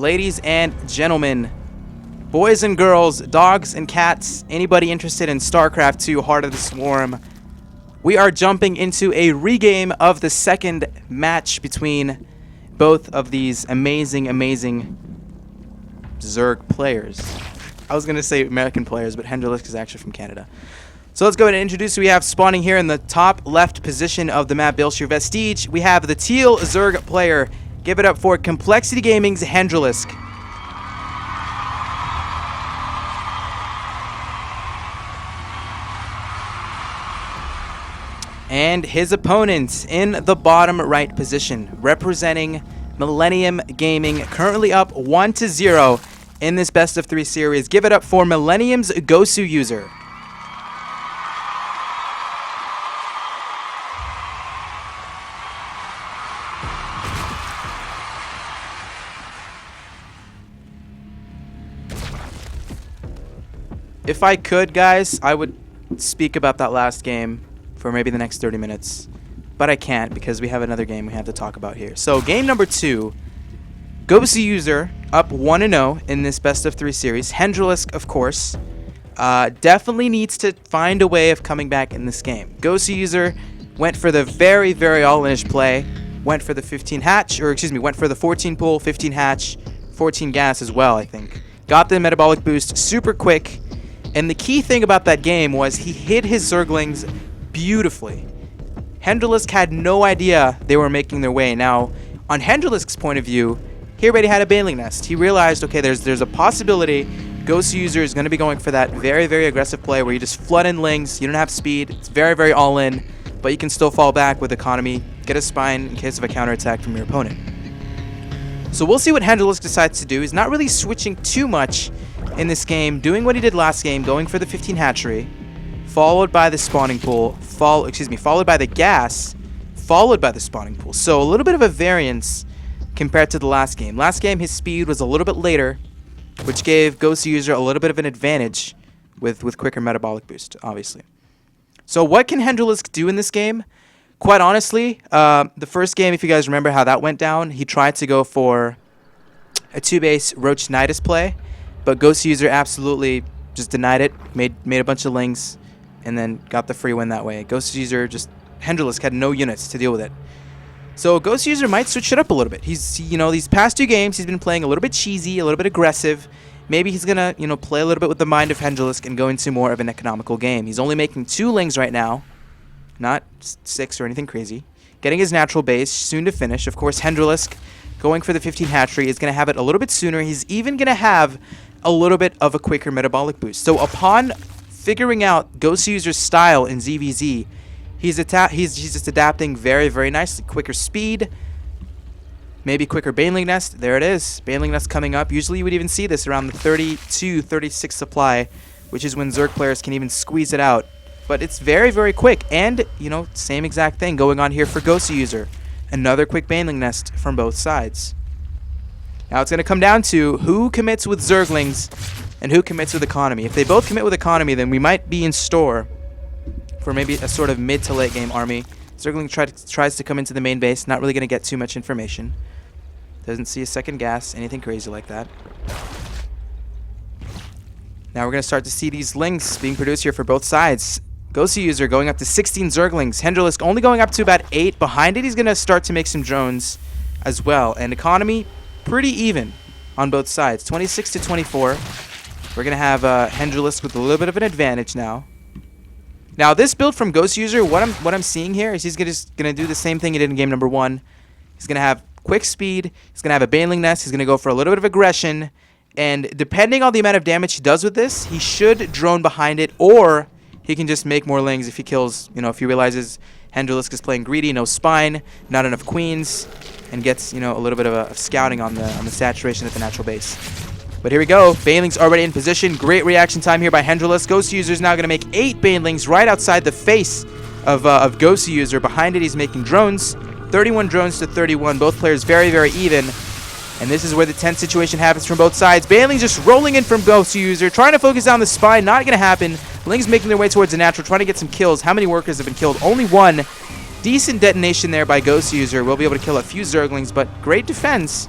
Ladies and gentlemen, boys and girls, dogs and cats, anybody interested in StarCraft 2 Heart of the Swarm, we are jumping into a regame of the second match between both of these amazing Zerg players. I was going to say American players, but Hendralisk is actually from Canada. So let's go ahead and introduce who we have spawning here in the top left position of the map, Bilshire Vestige. We have the teal Zerg player. Give it up for Complexity Gaming's Hendralisk. And his opponent in the bottom right position, representing Millennium Gaming, currently up 1-0 in this best of 3 series. Give it up for Millennium's Goswser. If I could, guys, I would speak about that last game for maybe the next 30 minutes. But I can't because we have another game we have to talk about here. So game number 2, Goswser up 1-0 in this best of 3 series. Hendralisk, of course, definitely needs to find a way of coming back in this game. Goswser went for the very all-inish play. Went for the 15 hatch, or excuse me, went for the 14 pool, 15 hatch, 14 gas as well, I think. Got the metabolic boost super quick. And the key thing about that game was he hid his Zerglings beautifully. Hendralisk had no idea they were making their way. Now, on Hendralisk's point of view, he already had a Baneling Nest. He realized, okay, there's a possibility Goswser is going to be going for that very aggressive play where you just flood in lings, you don't have speed, it's very all in, but you can still fall back with economy, get a spine in case of a counterattack from your opponent. So we'll see what Hendralisk decides to do. He's not really switching too much in this game, doing what he did last game, going for the 15 hatchery, followed by the spawning pool, followed by the gas, followed by the spawning pool. So a little bit of a variance compared to the last game. Last game, his speed was a little bit later, which gave Goswser a little bit of an advantage with quicker metabolic boost, obviously. So what can Hendralisk do in this game? Quite honestly, the first game, if you guys remember how that went down, he tried to go for a 2-base Roach Nidus play, but Goswser absolutely just denied it, made a bunch of lings, and then got the free win that way. Hendralisk had no units to deal with it. So Goswser might switch it up a little bit. He's, these past 2 games, he's been playing a little bit cheesy, a little bit aggressive. Maybe he's gonna, play a little bit with the mind of Hendralisk and go into more of an economical game. He's only making 2 lings right now, not 6 or anything crazy. Getting his natural base, soon to finish. Of course, Hendralisk going for the 15 hatchery is gonna have it a little bit sooner. He's even gonna have a little bit of a quicker metabolic boost. So upon figuring out Goswser's style in ZVZ, he's just adapting very nicely. Quicker speed, maybe quicker Baneling Nest. There it is. Baneling Nest coming up. Usually you would even see this around the 32, 36 supply, which is when Zerg players can even squeeze it out. But it's very quick. And, same exact thing going on here for Goswser. Another quick Baneling Nest from both sides. Now it's going to come down to who commits with Zerglings and who commits with economy. If they both commit with economy, then we might be in store for maybe a sort of mid to late game army. Zergling tries to come into the main base, not really going to get too much information. Doesn't see a second gas, anything crazy like that. Now we're going to start to see these lings being produced here for both sides. Goswser going up to 16 Zerglings. Hendralisk only going up to about 8. Behind it, he's going to start to make some drones as well. And economy, pretty even on both sides. 26-24. We're going to have Hendralisk with a little bit of an advantage now. Now, this build from Goswser, what I'm seeing here is he's just going to do the same thing he did in game number 1. He's going to have quick speed. He's going to have a Baneling Nest. He's going to go for a little bit of aggression. And depending on the amount of damage he does with this, he should drone behind it, or he can just make more lings if he kills, if he realizes Hendralisk is playing greedy, no spine, not enough queens, and gets, a little bit of scouting on the saturation at the natural base. But here we go. Baneling's already in position. Great reaction time here by Hendralisk. Goswser's now going to make 8 Banelings right outside the face of Goswser. Behind it, he's making drones. 31 drones to 31. Both players very even. And this is where the tense situation happens from both sides. Baneling's just rolling in from Goswser, trying to focus on the spine. Not going to happen. Lings making their way towards the natural, trying to get some kills. How many workers have been killed? Only 1. Decent detonation there by Goswser. We'll be able to kill a few Zerglings, but great defense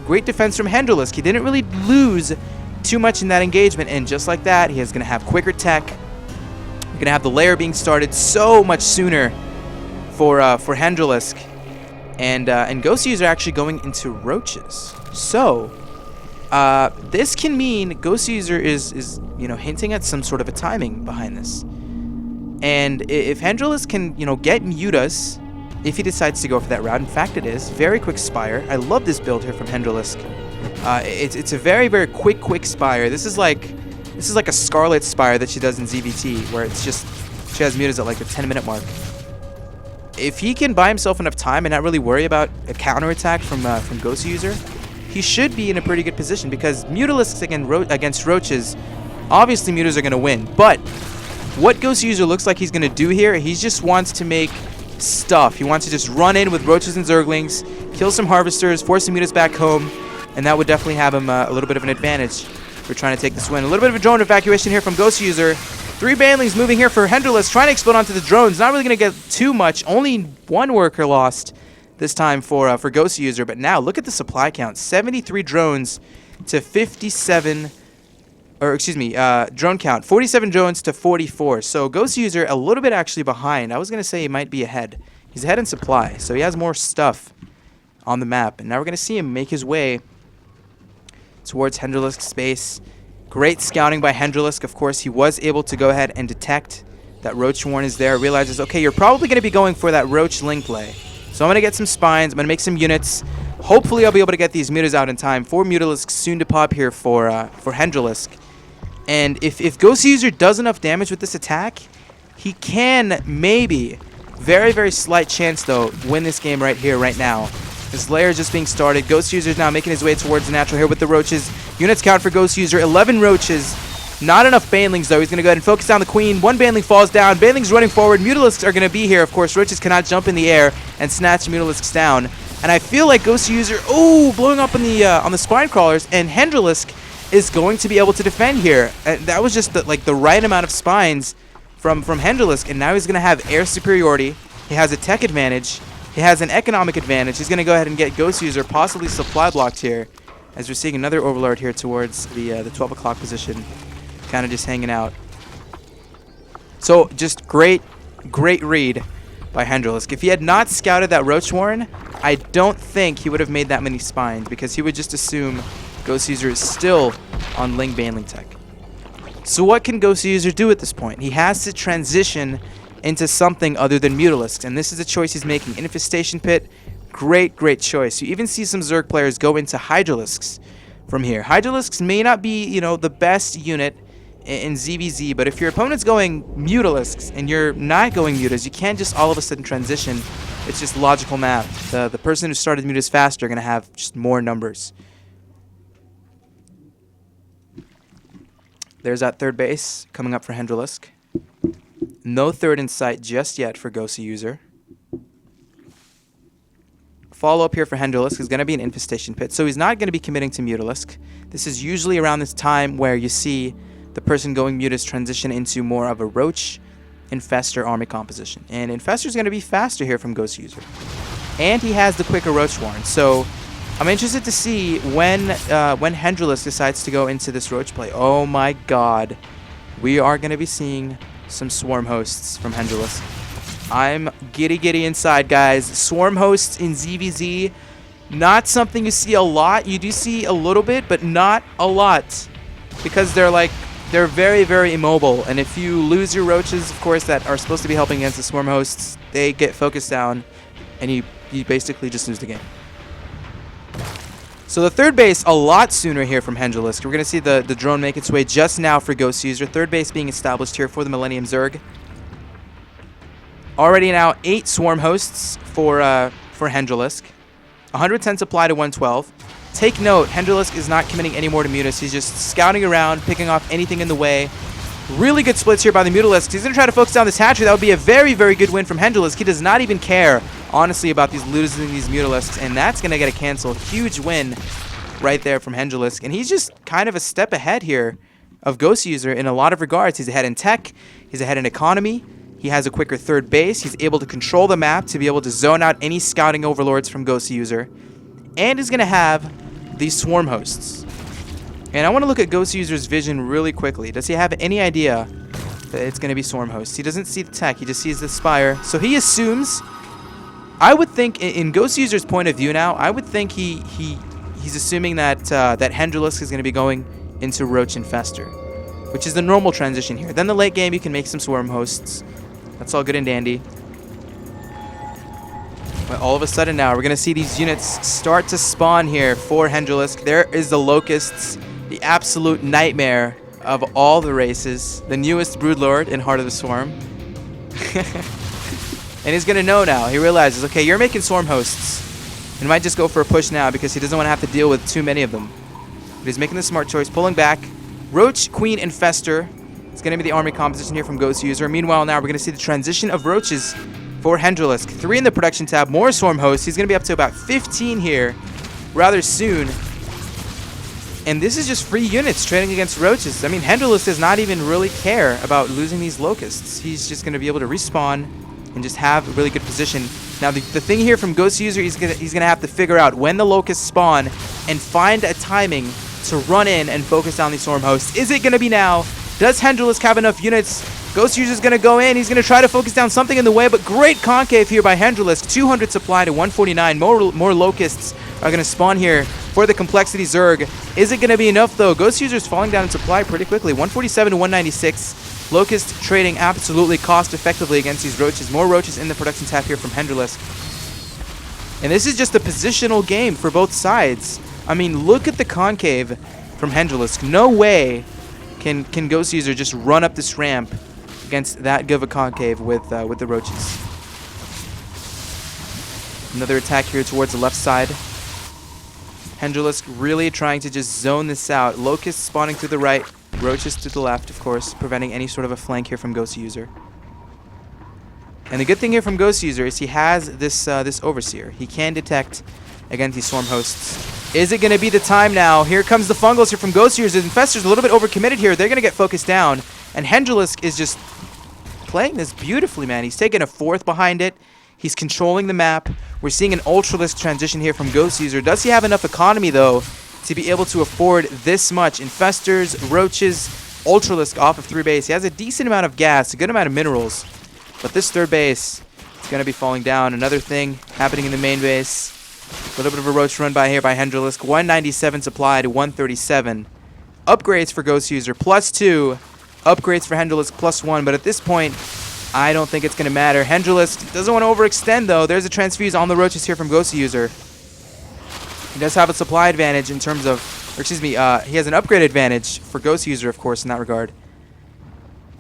great defense from Hendralisk. He didn't really lose too much in that engagement, and just like that, he is going to have quicker tech. You're going to have the layer being started so much sooner for Hendralisk, and Goswser actually going into roaches. So this can mean Goswser is hinting at some sort of a timing behind this. And if Hendralisk can get mutas, if he decides to go for that route, in fact it is very quick spire. I love this build here from Hendralisk. It's a very quick spire. This is like a Scarlet spire that she does in ZVT, where it's just she has mutas at like the 10-minute mark. If he can buy himself enough time and not really worry about a counterattack from Goswser, he should be in a pretty good position, because Mutalisks against roaches, obviously mutas are going to win. But what Goswser looks like he's going to do here, he just wants to make stuff. He wants to just run in with roaches and zerglings, kill some harvesters, force some mutas back home, and that would definitely have him a little bit of an advantage for trying to take this win. A little bit of a drone evacuation here from Goswser. 3 banelings moving here for Hendralisk, trying to explode onto the drones. Not really going to get too much. Only 1 worker lost this time for Goswser. But now, look at the supply count. 73 drones to 57... Or, excuse me, drone count. 47 drones to 44. So, Goswser a little bit actually behind. I was going to say he might be ahead. He's ahead in supply, so he has more stuff on the map. And now we're going to see him make his way towards Hendralisk's space. Great scouting by Hendralisk. Of course, he was able to go ahead and detect that Roach Warren is there. Realizes, okay, you're probably going to be going for that Roach link play. So I'm going to get some spines. I'm going to make some units. Hopefully, I'll be able to get these mutas out in time for Mutalisk soon to pop here for Hendralisk. And if Goswser does enough damage with this attack, he can maybe, very slight chance though, win this game right here, right now. This layer is just being started. Goswser is now making his way towards the natural here with the roaches. Units count for Goswser, 11 roaches. Not enough banelings though. He's going to go ahead and focus down the queen. 1 baneling falls down. Banelings running forward. Mutalisks are going to be here. Of course, roaches cannot jump in the air and snatch Mutalisks down. And I feel like Goswser, blowing up on the spine crawlers, and Hendralisk is going to be able to defend here. And that was just the right amount of spines from Hendralisk, and now he's going to have air superiority. He has a tech advantage. He has an economic advantage. He's going to go ahead and get Goswser possibly supply blocked here, as we're seeing another Overlord here towards the 12 o'clock position, kind of just hanging out. So just great read by Hendralisk. If he had not scouted that Roach Warren, I don't think he would have made that many spines, because he would just assume Goswser is still on Ling Baneling tech. So what can Goswser do at this point? He has to transition into something other than Mutalisks, and this is a choice he's making. Infestation Pit, great choice. You even see some Zerg players go into Hydralisks from here. Hydralisks may not be, the best unit in ZVZ, but if your opponent's going Mutalisks and you're not going Mutas, you can't just all of a sudden transition. It's just logical math. The person who started Mutas faster are going to have just more numbers. There's that third base coming up for Hendralisk. No third in sight just yet for Goswser. Follow-up here for Hendralisk is going to be an Infestation Pit, so he's not going to be committing to Mutalisk. This is usually around this time where you see the person going Mutas transition into more of a Roach Infestor army composition. And Infestor is going to be faster here from Goswser. And he has the quicker Roach Warren, so I'm interested to see when Hendralisk decides to go into this Roach play. Oh my god. We are going to be seeing some Swarm Hosts from Hendralisk. I'm giddy inside, guys. Swarm Hosts in ZVZ, not something you see a lot. You do see a little bit, but not a lot. Because they're very immobile. And if you lose your roaches, of course, that are supposed to be helping against the Swarm Hosts, they get focused down, and you basically just lose the game. So the third base a lot sooner here from Hendralisk. We're going to see the drone make its way just now for Goswser. Third base being established here for the Millennium Zerg. Already now 8 Swarm Hosts for Hendralisk. 110 supply to 112. Take note, Hendralisk is not committing any more to Mutas. He's just scouting around, picking off anything in the way. Really good splits here by the Mutalisks. He's going to try to focus down this hatchery. That would be a very good win from Hendralisk. He does not even care, honestly, about these losing these Mutalisks, and that's going to get a cancel. Huge win right there from Hendralisk, and he's just kind of a step ahead here of Goswser in a lot of regards. He's ahead in tech. He's ahead in economy. He has a quicker third base. He's able to control the map to be able to zone out any scouting overlords from Goswser, and he's going to have these swarm hosts. And I want to look at Goswser's vision really quickly. Does he have any idea that it's going to be swarm hosts? He doesn't see the tech. He just sees the spire. So he assumes... I would think, in Goswser's point of view now, I would think he's assuming that that Hendralisk is going to be going into Roach Infester, which is the normal transition here. Then the late game, you can make some swarm hosts. That's all good and dandy. But all of a sudden now, we're going to see these units start to spawn here for Hendralisk. There is the Locusts, the absolute nightmare of all the races, the newest Broodlord in Heart of the Swarm. And he's going to know now. He realizes, okay, you're making swarm hosts. He might just go for a push now because he doesn't want to have to deal with too many of them. But he's making the smart choice, pulling back. Roach, Queen, Infester. It's going to be the army composition here from Goswser. Meanwhile, now we're going to see the transition of Roaches for Hendralisk. 3 in the production tab, more swarm hosts. He's going to be up to about 15 here rather soon. And this is just free units trading against Roaches. I mean, Hendralisk does not even really care about losing these Locusts. He's just going to be able to respawn and just have a really good position. Now, the thing here from Goswser, he's gonna have to figure out when the Locusts spawn and find a timing to run in and focus down these swarm hosts. Is it gonna be now? Does Hendralisk have enough units? Goswser's gonna go in. He's gonna try to focus down something in the way, but great concave here by Hendralisk. 200 supply to 149. More Locusts are gonna spawn here for the Complexity Zerg. Is it gonna be enough though? Goswser's falling down in supply pretty quickly. 147 to 196. Locust trading absolutely cost-effectively against these Roaches. More Roaches in the production tab here from Hendralisk. And this is just a positional game for both sides. I mean, look at the concave from Hendralisk. No way can Goswser just run up this ramp against that good of a concave with the Roaches. Another attack here towards the left side. Hendralisk really trying to just zone this out. Locusts spawning to the right. Roaches to the left, of course, preventing any sort of a flank here from Goswser. And the good thing here from Goswser is he has this Overseer. He can detect against these swarm hosts. Is it going to be the time now? Here comes the Fungals here from Goswser. The Infester's a little bit overcommitted here. They're going to get focused down. And Hendralisk is just playing this beautifully, man. He's taking a 4th behind it. He's controlling the map. We're seeing an Ultralisk transition here from Goswser. Does he have enough economy, though, to be able to afford this much? Infestors, Roaches, Ultralisk off of 3 base. He has a decent amount of gas, a good amount of minerals. But this 3rd base is going to be falling down. Another thing happening in the main base. A little bit of a Roach run by here by Hendralisk. 197 supply to 137. Upgrades for Goswser, +2. Upgrades for Hendralisk, +1. But at this point, I don't think it's going to matter. Hendralisk doesn't want to overextend, though. There's a transfuse on the Roaches here from Goswser. He does have a supply advantage in terms of, or excuse me, he has an upgrade advantage for Goswser, of course, in that regard.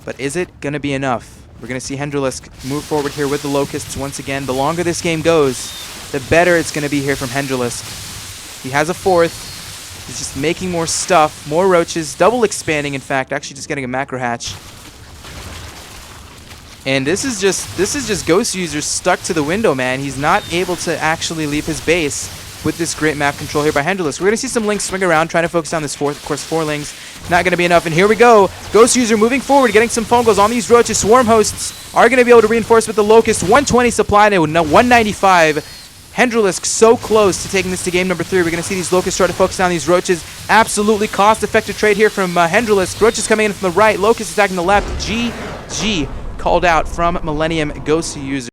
But is it going to be enough? We're going to see Hendralisk move forward here with the Locusts once again. The longer this game goes, the better it's going to be here from Hendralisk. He has a 4th. He's just making more stuff, more Roaches, double expanding, in fact, actually just getting a macro hatch. And this is just Goswser stuck to the window, man. He's not able to actually leave his base with this great map control here by Hendralisk. We're going to see some Lings swing around, trying to focus on this 4th. Of course, 4 Lings. Not going to be enough. And here we go. Goswser moving forward, getting some Fungals on these Roaches. Swarm hosts are going to be able to reinforce with the Locust. 120 supply to 195. Hendralisk so close to taking this to game number 3. We're going to see these Locusts try to focus on these Roaches. Absolutely cost-effective trade here from Hendralisk. Roaches coming in from the right. Locust attacking the left. GG called out from Millennium Goswser.